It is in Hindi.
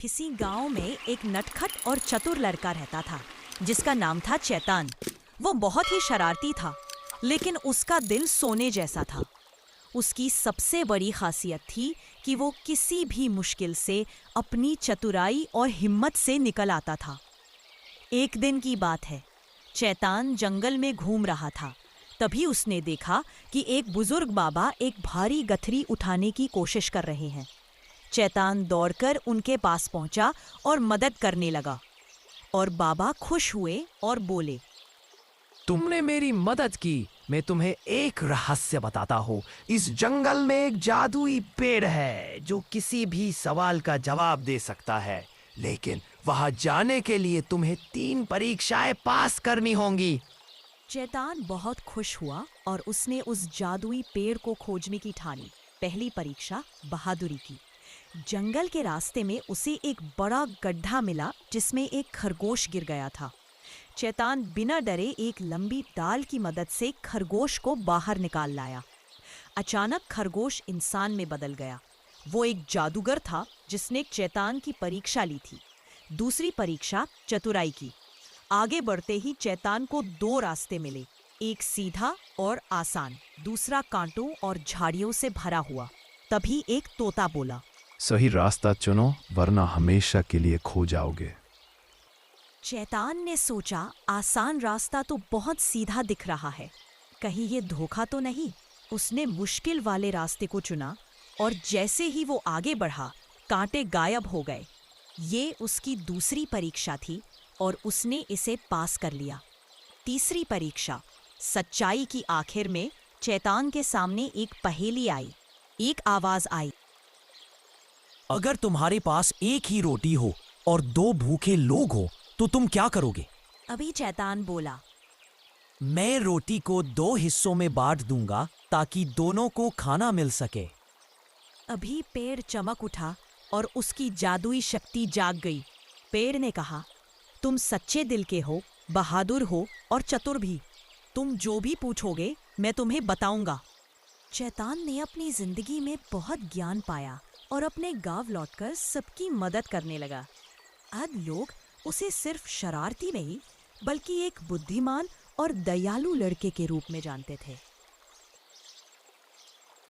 किसी गांव में एक नटखट और चतुर लड़का रहता था जिसका नाम था चैतान। वो बहुत ही शरारती था, लेकिन उसका दिल सोने जैसा था। उसकी सबसे बड़ी खासियत थी कि वो किसी भी मुश्किल से अपनी चतुराई और हिम्मत से निकल आता था। एक दिन की बात है, चैतान जंगल में घूम रहा था। तभी उसने देखा कि एक बुजुर्ग बाबा एक भारी गठरी उठाने की कोशिश कर रहे हैं। चैतान दौड़कर उनके पास पहुंचा और मदद करने लगा, और बाबा खुश हुए और बोले, तुमने मेरी मदद की। मैं तुम्हें एक रहस्य बताता हूँ। इस जंगल में एक जादुई पेड़ है जो किसी भी सवाल का जवाब दे सकता है, लेकिन वहां जाने के लिए तुम्हें 3 परीक्षाएं पास करनी होंगी। चैतान बहुत खुश हुआ और उसने उस जादुई पेड़ को खोजने की ठानी। पहली परीक्षा बहादुरी की। जंगल के रास्ते में उसे एक बड़ा गड्ढा मिला जिसमें एक खरगोश गिर गया था। चैतान बिना डरे एक लंबी डाल की मदद से खरगोश को बाहर निकाल लाया। अचानक खरगोश इंसान में बदल गया। वो एक जादूगर था जिसने चैतान की परीक्षा ली थी। दूसरी परीक्षा चतुराई की। आगे बढ़ते ही चैतान को 2 रास्ते मिले, एक सीधा और आसान, दूसरा कांटों और झाड़ियों से भरा हुआ। तभी एक तोता बोला, सही रास्ता चुनो वरना हमेशा के लिए खो जाओगे। चैतान ने सोचा, आसान रास्ता तो बहुत सीधा दिख रहा है, कहीं ये धोखा तो नहीं। उसने मुश्किल वाले रास्ते को चुना और जैसे ही वो आगे बढ़ा, कांटे गायब हो गए। ये उसकी दूसरी परीक्षा थी और उसने इसे पास कर लिया। तीसरी परीक्षा सच्चाई की। आखिर में चैतान के सामने एक पहेली आई। एक आवाज आई, अगर तुम्हारे पास एक ही रोटी हो और 2 भूखे लोग हो तो तुम क्या करोगे? अभी चैतान बोला, मैं रोटी को 2 हिस्सों में बांट दूंगा ताकि दोनों को खाना मिल सके। अभी पेड़ चमक उठा और उसकी जादुई शक्ति जाग गई। पेड़ ने कहा, तुम सच्चे दिल के हो, बहादुर हो और चतुर भी। तुम जो भी पूछोगे मैं तुम्हें बताऊंगा। चैतान ने अपनी जिंदगी में बहुत ज्ञान पाया और अपने गांव लौटकर सबकी मदद करने लगा। अब लोग उसे सिर्फ शरारती नहीं, बल्कि एक बुद्धिमान और दयालु लड़के के रूप में जानते थे।